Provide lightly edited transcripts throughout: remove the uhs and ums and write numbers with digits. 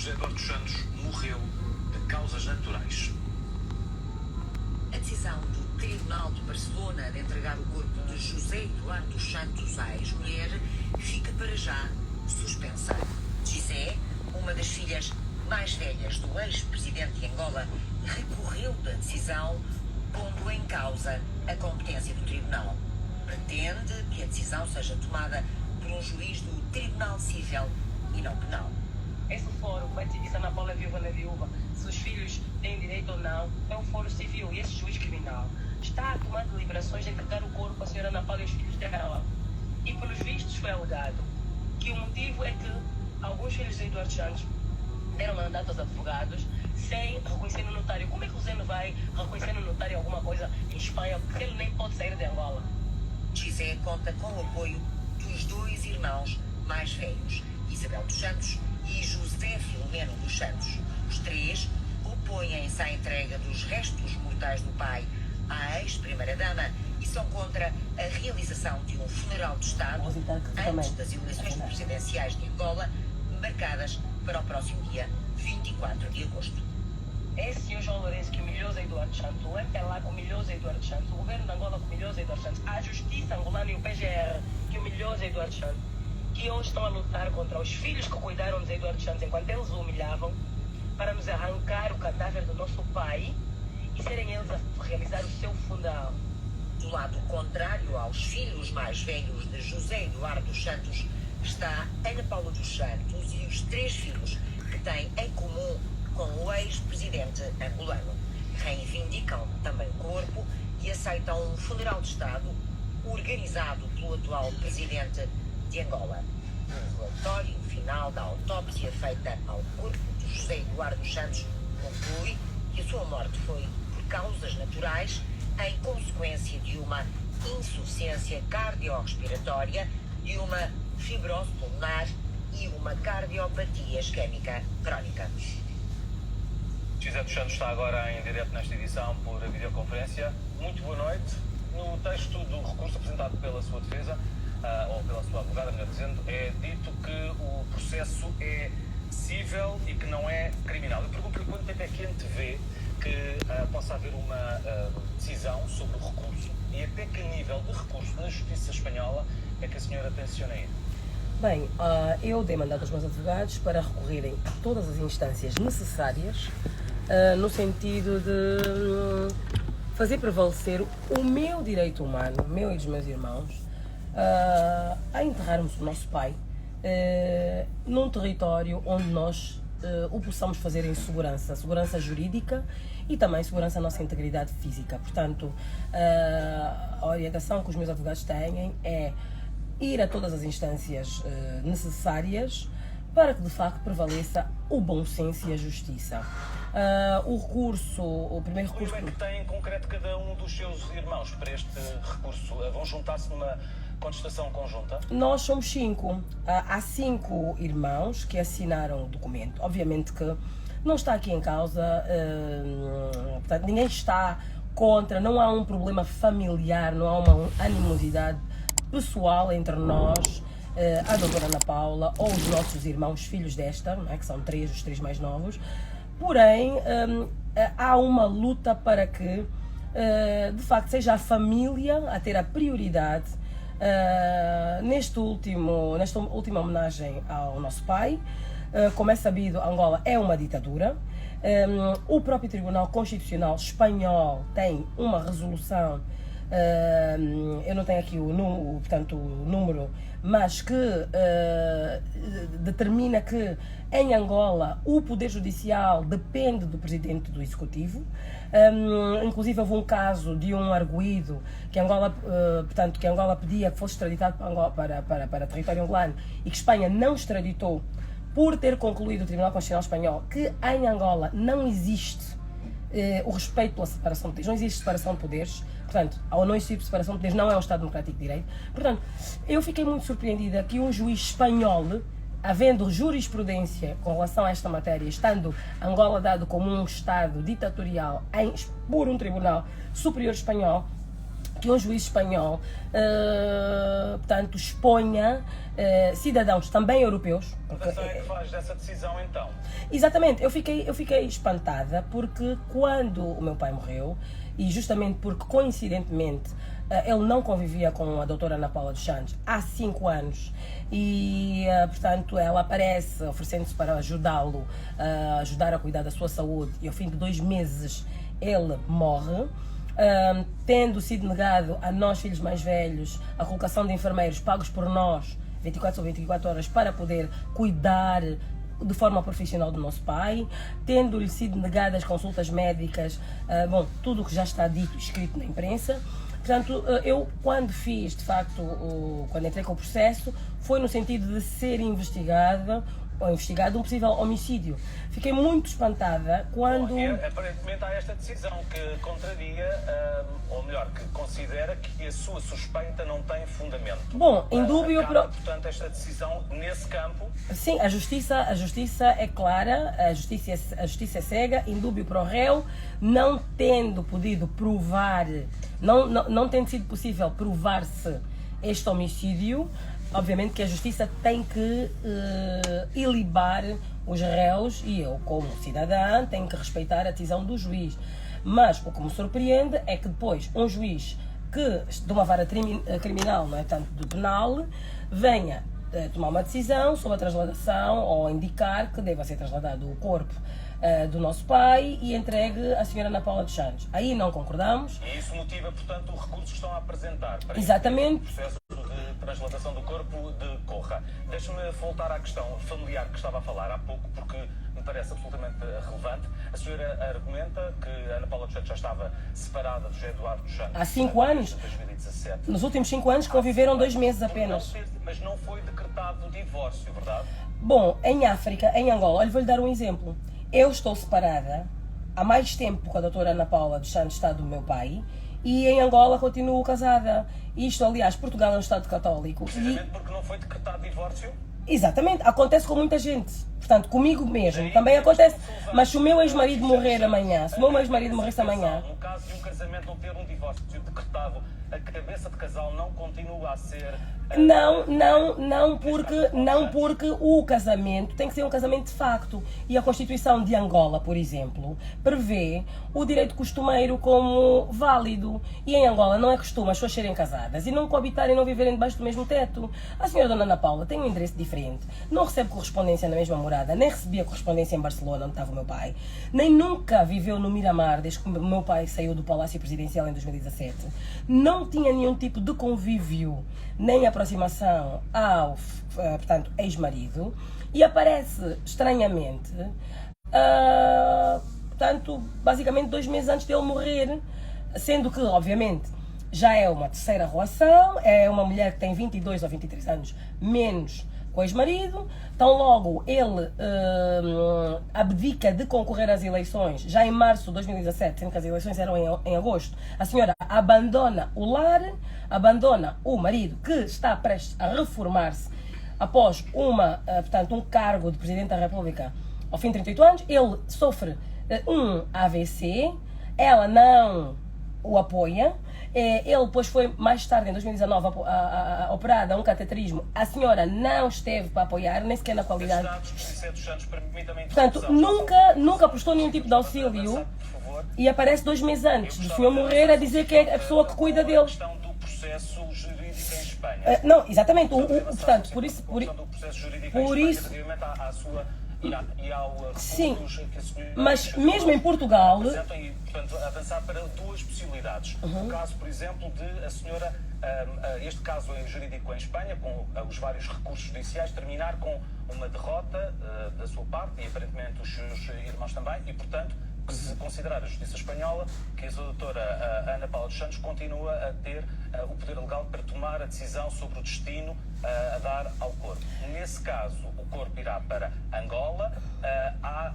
José Eduardo dos Santos morreu de causas naturais. A decisão do Tribunal de Barcelona de entregar o corpo de José Eduardo dos Santos à ex-mulher fica para já suspensa. José, uma das filhas mais velhas do ex-presidente de Angola, recorreu da decisão, pondo em causa a competência do Tribunal. Pretende que a decisão seja tomada por um juiz do Tribunal Civil e não Penal. Esse fórum vai decidir se a Ana Paula é viúva ou não é viúva, se os filhos têm direito ou não, é um fórum civil e esse juiz criminal está a tomar deliberações de entregar o corpo à senhora Ana Paula e os filhos dela. E pelos vistos foi alegado que o motivo é que alguns filhos de Eduardo Santos deram mandato aos advogados sem reconhecer no notário. Como é que o Zeno vai reconhecer no notário alguma coisa em Espanha porque ele nem pode sair de Angola? José conta com o apoio dos dois irmãos mais velhos, Isabel dos Santos e José Filomeno dos Santos. Os três opõem-se à entrega dos restos mortais do pai à ex-primeira-dama e são contra a realização de um funeral de Estado antes das eleições presidenciais de Angola, marcadas para o próximo dia 24 de agosto. Esse senhor João Lourenço que humilhou Zé Eduardo Santos, o MPLA que humilhou Zé Eduardo Santos, o governo de Angola que humilhou Zé Eduardo Santos, a justiça angolana e o PGR que humilhou Zé Eduardo Santos, que hoje estão a lutar contra os filhos que cuidaram de Zé Eduardo Santos enquanto eles o humilhavam, para nos arrancar o cadáver do nosso pai e serem eles a realizar o seu funeral. Do lado contrário aos filhos mais velhos de José Eduardo dos Santos está Ana Paula dos Santos e os três filhos que têm em comum com o ex-presidente angolano. Reivindicam também o corpo e aceitam um funeral de Estado organizado pelo atual presidente de Angola. O relatório final da autópsia feita ao corpo de José Eduardo dos Santos conclui que a sua morte foi por causas naturais em consequência de uma insuficiência cardiorrespiratória, de uma fibrose pulmonar e uma cardiopatia isquémica crónica. José dos Santos está agora em direto nesta edição por videoconferência. Muito boa noite. No texto do recurso apresentado pela sua defesa, ou pela sua advogada, melhor dizendo, é dito que o processo é cível e que não é criminal. Eu pergunto-lhe quanto tempo é que antevê que possa haver uma decisão sobre o recurso e até que nível de recurso na Justiça Espanhola é que a senhora tenciona ir? Bem, eu dei mandato aos meus advogados para recorrerem a todas as instâncias necessárias no sentido de fazer prevalecer o meu direito humano, meu e dos meus irmãos, a enterrarmos o nosso pai num território onde nós o possamos fazer em segurança jurídica e também segurança à nossa integridade física. Portanto, a orientação que os meus advogados têm é ir a todas as instâncias necessárias para que de facto prevaleça o bom senso e a justiça. O primeiro recurso... Como é que tem em concreto cada um dos seus irmãos para este recurso? Vão juntar-se numa contestação conjunta? Nós somos 5. Há 5 irmãos que assinaram o documento. Obviamente que não está aqui em causa, portanto, ninguém está contra, não há um problema familiar, não há uma animosidade pessoal entre nós, a doutora Ana Paula ou os nossos irmãos, filhos desta, não é? Que são 3, os 3 mais novos. Porém, há uma luta para que, de facto, seja a família a ter a prioridade nesta última homenagem ao nosso pai. Como é sabido, Angola é uma ditadura. O próprio Tribunal Constitucional Espanhol tem uma resolução, eu não tenho aqui o número, mas que determina que em Angola o Poder Judicial depende do Presidente do Executivo. Inclusive houve um caso de um arguido que Angola, que Angola pedia que fosse extraditado para território angolano e que Espanha não extraditou por ter concluído o Tribunal Constitucional Espanhol que em Angola não existe o respeito pela separação de poderes, não existe separação de poderes. Portanto, ao não existir separação de poderes, não é um Estado Democrático de Direito. Portanto, eu fiquei muito surpreendida que um juiz espanhol, havendo jurisprudência com relação a esta matéria, estando Angola dado como um Estado ditatorial por um Tribunal Superior Espanhol, que um juiz espanhol, portanto, exponha cidadãos também europeus. Porque é que faz dessa decisão então? Exatamente, eu fiquei espantada porque quando o meu pai morreu, e justamente porque coincidentemente ele não convivia com a doutora Ana Paula dos Santos há 5 anos e, portanto, ela aparece oferecendo-se para ajudá-lo, ajudar a cuidar da sua saúde, e ao fim de 2 meses ele morre. Tendo sido negado a nós, filhos mais velhos, a colocação de enfermeiros pagos por nós 24 sobre 24 horas para poder cuidar de forma profissional do nosso pai, tendo-lhe sido negadas consultas médicas, bom, tudo o que já está dito, escrito na imprensa. Portanto, eu quando fiz, de facto, quando entrei com o processo, foi no sentido de ser investigado um possível homicídio. Fiquei muito espantada quando... E, aparentemente há esta decisão que contraria, ou melhor, que considera que a sua suspeita não tem fundamento. Bom, indúbio... Portanto, esta decisão nesse campo... Sim, a justiça é clara, a justiça é cega, indúbio pro réu, não tendo podido provar, não tendo sido possível provar-se este homicídio. Obviamente que a justiça tem que ilibar os réus, e eu, como cidadã, tenho que respeitar a decisão do juiz. Mas o que me surpreende é que depois um juiz que, de uma vara criminal, não é tanto de penal, venha tomar uma decisão sobre a transladação ou indicar que deva ser trasladado o corpo do nosso pai e entregue à senhora Ana Paula dos Santos. Aí não concordamos. E isso motiva, portanto, o recurso que estão a apresentar para Exatamente. o processo de transladação do corpo decorra. Deixa-me voltar à questão familiar que estava a falar há pouco, porque me parece absolutamente relevante. A senhora argumenta que Ana Paula dos Santos já estava separada do José Eduardo dos Santos há 5 anos. 2017. Nos últimos 5 anos conviveram 2 meses apenas. Mas não foi decretado o divórcio, verdade? Bom, em África, em Angola, olha, vou-lhe dar um exemplo. Eu estou separada há mais tempo com a doutora Ana Paula dos Santos, está do meu pai, e em Angola continuo casada. Isto, aliás, Portugal é um Estado católico. Precisamente porque não foi decretado divórcio? Exatamente, acontece com muita gente. Portanto, comigo mesmo, também acontece. Mas se o meu ex-marido morrer amanhã, se o meu ex-marido morresse amanhã... No caso de um casamento não ter um divórcio decretado, a cabeça de casal não continua a ser... Não porque o casamento tem que ser um casamento de facto. E a Constituição de Angola, por exemplo, prevê o direito costumeiro como válido. E em Angola não é costume as pessoas serem casadas e não coabitarem, não viverem debaixo do mesmo teto. A senhora Dona Ana Paula tem um endereço diferente, não recebe correspondência na mesma morada, nem recebia correspondência em Barcelona, onde estava o meu pai, nem nunca viveu no Miramar, desde que o meu pai saiu do Palácio Presidencial em 2017. Não tinha nenhum tipo de convívio, nem aproximação ao, portanto, ex-marido, e aparece estranhamente, portanto, basicamente 2 meses antes dele morrer, sendo que, obviamente, já é uma terceira relação, é uma mulher que tem 22 ou 23 anos menos com o ex-marido, então logo ele abdica de concorrer às eleições, já em março de 2017, sendo que as eleições eram em agosto. A senhora abandona o lar, abandona o marido, que está prestes a reformar-se após portanto, um cargo de Presidente da República ao fim de 38 anos, ele sofre um AVC, ela não o apoia. Ele depois foi, mais tarde, em 2019, operado a um cateterismo. A senhora não esteve para apoiar, nem sequer na qualidade. Portanto, nunca prestou nenhum tipo de auxílio e aparece 2 meses antes do senhor morrer a dizer que é a pessoa que cuida dele. Processo jurídico em Espanha. Não, exatamente. Portanto, por isso... Sim, mas mesmo em Portugal... E, portanto, avançar para 2 possibilidades. O caso, por exemplo, de a senhora, este caso jurídico em Espanha, com os vários recursos judiciais, terminar com uma derrota da sua parte e aparentemente os seus irmãos também, e, portanto, que se considerar a justiça espanhola que a doutora Ana Paula dos Santos continua a ter o poder legal para tomar a decisão sobre o destino a dar ao corpo. Nesse caso, o corpo irá para Angola. Há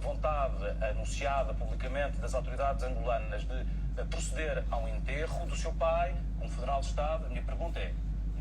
vontade anunciada publicamente das autoridades angolanas de proceder ao enterro do seu pai, como federal de Estado. A minha pergunta é,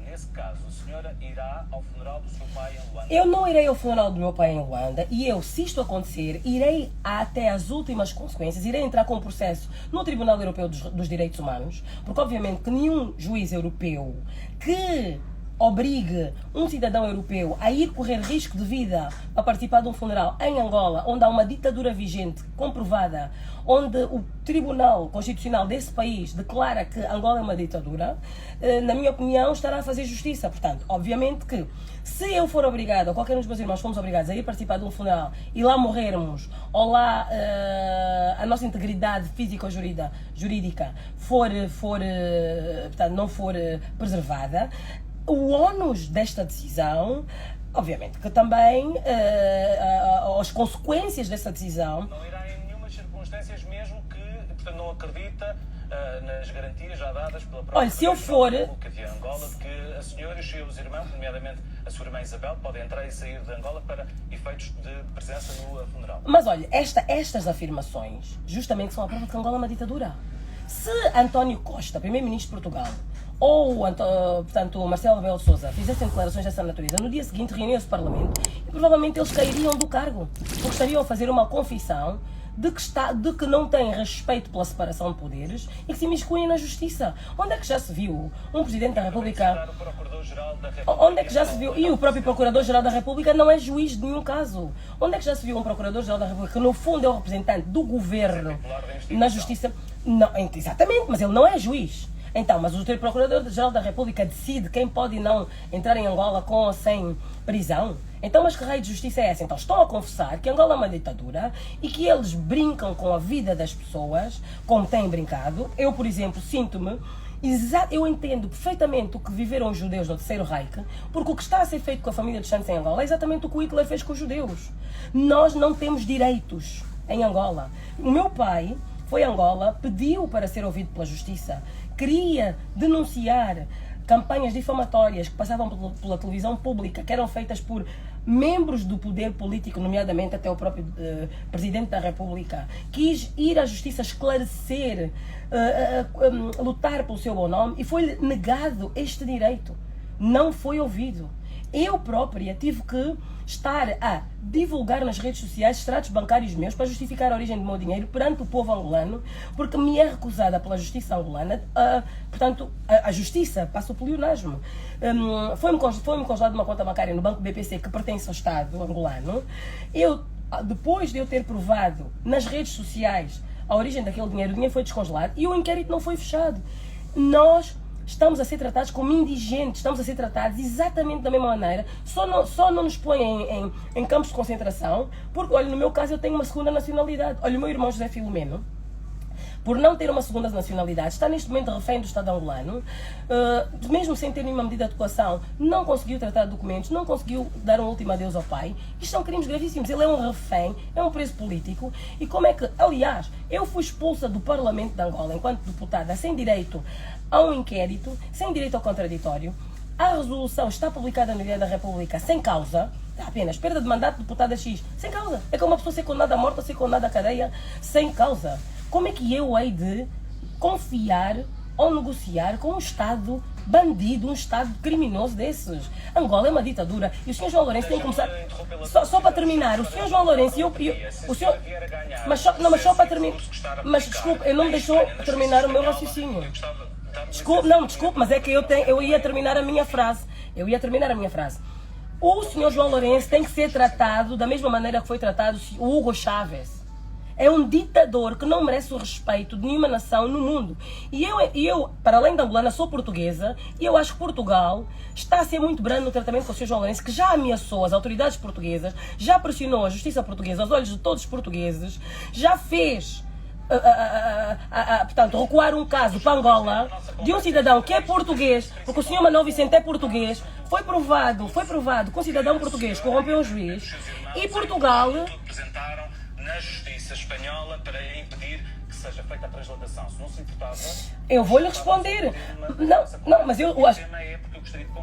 nesse caso, a senhora irá ao funeral do seu pai em Luanda? Eu não irei ao funeral do meu pai em Luanda e eu, se isto acontecer, irei até as últimas consequências, irei entrar com um processo no Tribunal Europeu dos Direitos Humanos, porque obviamente que nenhum juiz europeu que obrigue um cidadão europeu a ir correr risco de vida a participar de um funeral em Angola, onde há uma ditadura vigente comprovada, onde o Tribunal Constitucional desse país declara que Angola é uma ditadura, na minha opinião, estará a fazer justiça. Portanto, obviamente que se eu for obrigado, ou qualquer um dos meus irmãos fomos obrigados a ir participar de um funeral e lá morrermos, ou lá a nossa integridade físico-jurídica portanto, não for preservada, o ónus desta decisão, obviamente que também as consequências dessa decisão... Não irá em nenhumas circunstâncias, mesmo que, portanto, não acredita nas garantias já dadas pela própria... Olha, se eu for... de Angola, de que a senhora e os seus irmãos, nomeadamente a sua irmã Isabel, podem entrar e sair de Angola para efeitos de presença no funeral. Mas olha, estas afirmações justamente são a prova de que Angola é uma ditadura. Se António Costa, primeiro-ministro de Portugal, ou portanto, Marcelo Rebelo de Sousa fizessem declarações dessa natureza, no dia seguinte reuniam-se o Parlamento e provavelmente eles cairiam do cargo, porque estariam a fazer uma confissão de que não têm respeito pela separação de poderes e que se imiscuem na justiça. Onde é que já se viu um Presidente da República... Onde é que já se viu? E o próprio Procurador-Geral da República não é juiz de nenhum caso. Onde é que já se viu um Procurador-Geral da República que no fundo é o representante do governo na justiça? Não, exatamente, mas ele não é juiz. Então, mas o Procurador-Geral da República decide quem pode e não entrar em Angola com ou sem prisão? Então, mas que raio de justiça é essa? Então, estão a confessar que Angola é uma ditadura e que eles brincam com a vida das pessoas, como têm brincado. Eu, por exemplo, sinto-me... Eu entendo perfeitamente o que viveram os judeus no Terceiro Reich, porque o que está a ser feito com a família dos Santos em Angola é exatamente o que o Hitler fez com os judeus. Nós não temos direitos em Angola. O meu pai foi a Angola, pediu para ser ouvido pela justiça, queria denunciar campanhas difamatórias que passavam pela televisão pública, que eram feitas por membros do poder político, nomeadamente até o próprio Presidente da República. Quis ir à justiça esclarecer, lutar pelo seu bom nome e foi-lhe negado este direito. Não foi ouvido. Eu própria tive que estar a divulgar nas redes sociais extratos bancários meus para justificar a origem do meu dinheiro perante o povo angolano, porque me é recusada pela justiça angolana, portanto, a justiça passa o pleonasmo. Foi-me congelado uma conta bancária no Banco BPC que pertence ao Estado angolano. Depois de eu ter provado nas redes sociais a origem daquele dinheiro, o dinheiro foi descongelado e o inquérito não foi fechado. Nós estamos a ser tratados como indigentes, estamos a ser tratados exatamente da mesma maneira, só não nos põem em campos de concentração, porque, olha, no meu caso eu tenho uma segunda nacionalidade. Olha, o meu irmão José Filomeno, por não ter uma segunda nacionalidade, está neste momento refém do Estado angolano, mesmo sem ter nenhuma medida de coação, não conseguiu tratar de documentos, não conseguiu dar um último adeus ao pai. Isto são crimes gravíssimos. Ele é um refém, é um preso político. E como é que, aliás, eu fui expulsa do Parlamento de Angola enquanto deputada, sem direito a um inquérito, sem direito ao contraditório. A resolução está publicada no Diário da República sem causa, apenas perda de mandato de deputada X, sem causa. É como uma pessoa ser condenada à morte ou ser condenada à cadeia sem causa. Como é que eu hei de confiar ou negociar com um Estado bandido, um Estado criminoso desses? Angola é uma ditadura e o Sr. João Lourenço tem que começar... Só para terminar, o Sr. João Lourenço o senhor... Mas só para terminar... Mas desculpe, ele não me deixou terminar o meu raciocínio. Desculpe, mas é que eu ia terminar a minha frase. O Sr. João Lourenço tem que ser tratado da mesma maneira que foi tratado o Hugo Chávez. É um ditador que não merece o respeito de nenhuma nação no mundo. E eu, para além da angolana, sou portuguesa e eu acho que Portugal está a ser muito brando no tratamento com o Sr. João Lourenço, que já ameaçou as autoridades portuguesas, já pressionou a justiça portuguesa aos olhos de todos os portugueses, já fez... portanto, recuar um caso para Angola de um cidadão que é português, porque o Sr. Manuel Vicente é português, foi provado que um cidadão português corrompeu um juiz e Portugal na justiça espanhola para impedir que seja feita a transladação. Se não se importava... Eu vou-lhe responder. Não, mas eu acho...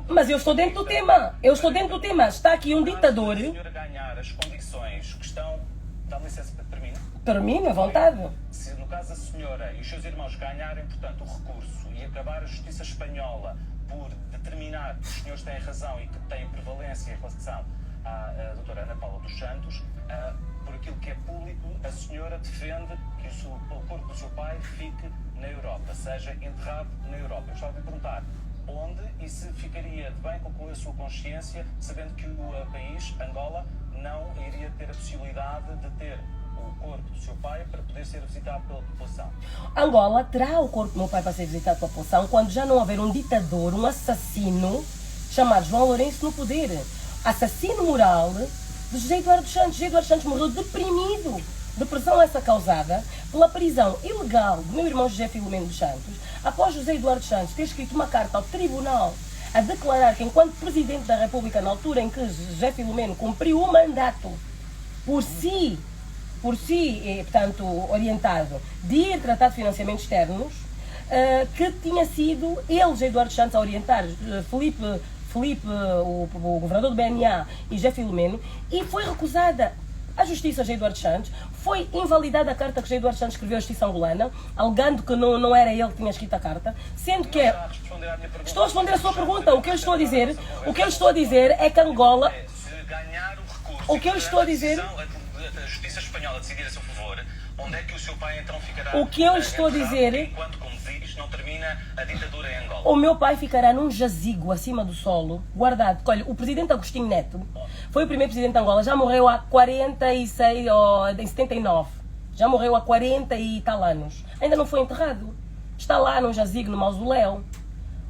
Mas eu estou dentro do tema. Está aqui um ditador... Se a senhora ganhar as condições que estão... Dá-me licença para terminar. Termina, à vontade. Se no caso a senhora e os seus irmãos ganharem, portanto, o recurso e acabar a justiça espanhola por determinar que os senhores têm razão e que têm prevalência em relação à doutora Ana Paula dos Santos, por aquilo que é público, a senhora defende que o corpo do seu pai fique na Europa, seja enterrado na Europa. Eu gostava de perguntar onde e se ficaria de bem com a sua consciência, sabendo que o país, Angola, não iria ter a possibilidade de ter o corpo do seu pai para poder ser visitado pela população. Angola terá o corpo do meu pai para ser visitado pela população quando já não houver um ditador, um assassino, chamado João Lourenço, no poder. Assassino moral de José Eduardo dos Santos. José Eduardo dos Santos morreu deprimido. Depressão essa causada pela prisão ilegal do meu irmão José Filomeno dos Santos, após José Eduardo dos Santos ter escrito uma carta ao tribunal a declarar que, enquanto Presidente da República, na altura em que José Filomeno cumpriu o mandato por si, portanto, orientado de ir tratar de financiamentos externos, que tinha sido ele, José Eduardo dos Santos, a orientar Filipe, o governador do BNA, e José Filomeno, e foi recusada a Justiça José Eduardo dos Santos, foi invalidada a carta que José Eduardo dos Santos escreveu à Justiça angolana, alegando que não era ele que tinha escrito a carta, sendo que estou a responder a sua pergunta. O que eu estou a dizer é que Angola, Se ganhar o recurso, o que eu estou a dizer, a Justiça Espanhola decidir a seu favor, onde é que o seu pai então ficará? O que eu estou a dizer, enquanto, como diz, não termina a ditadura em Angola. o meu pai ficará num jazigo acima do solo, guardado. Olha, o presidente Agostinho Neto foi o primeiro presidente de Angola, já morreu há 46 ou em 79. Já morreu há 40 e tal anos. Ainda não foi enterrado. Está lá num jazigo, no mausoléu.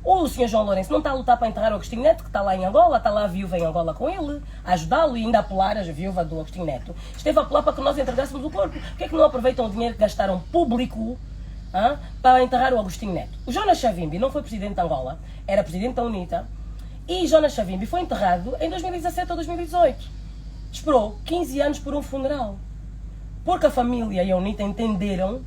O senhor João Lourenço não está a lutar para enterrar o Agostinho Neto, que está lá em Angola, está lá a viúva em Angola com ele, a ajudá-lo e ainda a apelar, a viúva do Agostinho Neto. Esteve a apelar para que nós entregássemos o corpo. Por que é que não aproveitam o dinheiro que gastaram público para enterrar o Agostinho Neto? O Jonas Savimbi não foi presidente de Angola, era presidente da UNITA, e Jonas Savimbi foi enterrado em 2017 ou 2018. Esperou 15 anos por um funeral. Porque a família e a UNITA entenderam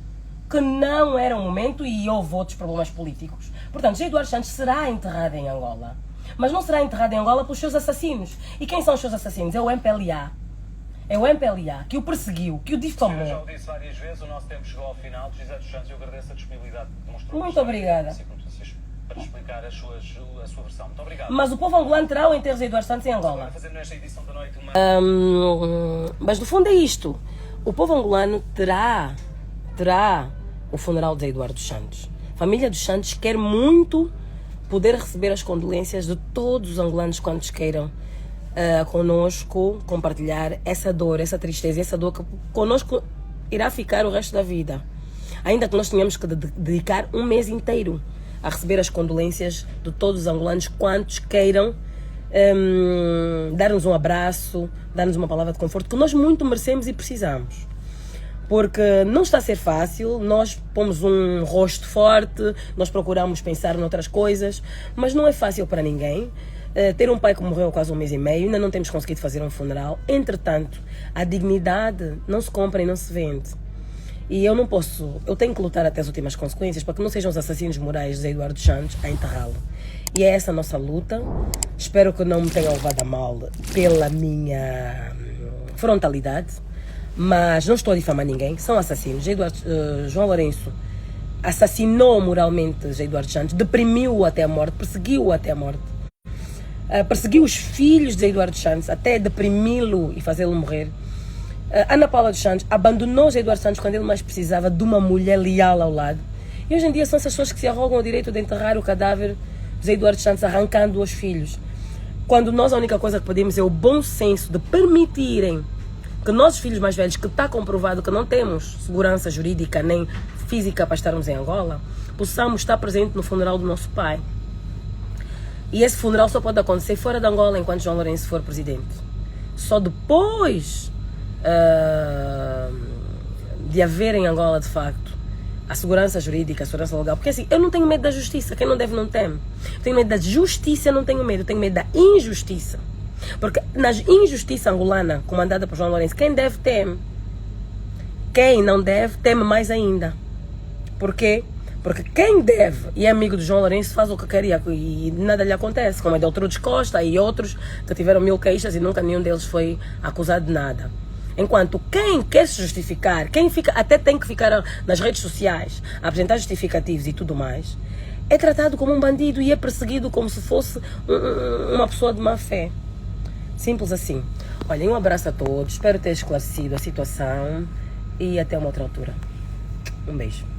que não era o momento e houve outros problemas políticos. Portanto, José Eduardo Santos será enterrado em Angola. Mas não será enterrado em Angola pelos seus assassinos. E quem são os seus assassinos? É o MPLA. É o MPLA que o perseguiu, que o difamou. Eu já o disse várias vezes, o nosso tempo chegou ao final. José dos Santos, eu agradeço a disponibilidade que demonstrou. Muito obrigada. Para explicar a sua versão. Muito obrigado. Mas o povo angolano terá o enterro de José Eduardo Santos em Angola. Agora, fazendo nesta edição da noite uma... Mas no fundo é isto. O povo angolano terá o funeral de Eduardo dos Santos. A família dos Santos quer muito poder receber as condolências de todos os angolanos quantos queiram conosco compartilhar essa dor, essa tristeza, essa dor que conosco irá ficar o resto da vida. Ainda que nós tenhamos que dedicar um mês inteiro a receber as condolências de todos os angolanos quantos queiram dar-nos um abraço, dar-nos uma palavra de conforto, que nós muito merecemos e precisamos. Porque não está a ser fácil, nós pomos um rosto forte, nós procuramos pensar noutras coisas, mas não é fácil para ninguém. Ter um pai que morreu há quase um mês e meio, ainda não temos conseguido fazer um funeral. Entretanto, a dignidade não se compra e não se vende. E eu não posso, eu tenho que lutar até as últimas consequências para que não sejam os assassinos morais de José Eduardo dos Santos a enterrá-lo. E é essa a nossa luta. Espero que não me tenham levado a mal pela minha frontalidade, mas não estou a difamar ninguém, são assassinos. João Lourenço assassinou moralmente José Eduardo dos Santos, deprimiu-o até a morte, perseguiu-o até a morte. Perseguiu os filhos de José Eduardo dos Santos até deprimi-lo e fazê-lo morrer. Ana Paula dos Santos abandonou José Eduardo dos Santos quando ele mais precisava de uma mulher leal ao lado. E hoje em dia são essas pessoas que se arrogam o direito de enterrar o cadáver de José Eduardo dos Santos, arrancando os filhos. Quando nós a única coisa que pedimos é o bom senso de permitirem que nossos filhos mais velhos, que está comprovado que não temos segurança jurídica nem física para estarmos em Angola, possamos estar presentes no funeral do nosso pai. E esse funeral só pode acontecer fora de Angola enquanto João Lourenço for presidente. Só depois de haver em Angola, de facto, a segurança jurídica, a segurança legal. Porque assim, eu não tenho medo da justiça, quem não deve não teme. Eu tenho medo da justiça, não tenho medo. Eu tenho medo da injustiça. Porque na injustiça angolana, comandada por João Lourenço, quem deve teme. Quem não deve, teme mais ainda. Por quê? Porque quem deve e é amigo de João Lourenço faz o que quer e nada lhe acontece. Como é Deltrudes Costa e outros que tiveram 1000 queixas e nunca nenhum deles foi acusado de nada. Enquanto quem quer se justificar, quem fica, até tem que ficar nas redes sociais a apresentar justificativos e tudo mais, é tratado como um bandido e é perseguido como se fosse uma pessoa de má fé. Simples assim. Olhem, um abraço a todos. Espero ter esclarecido a situação e até uma outra altura. Um beijo.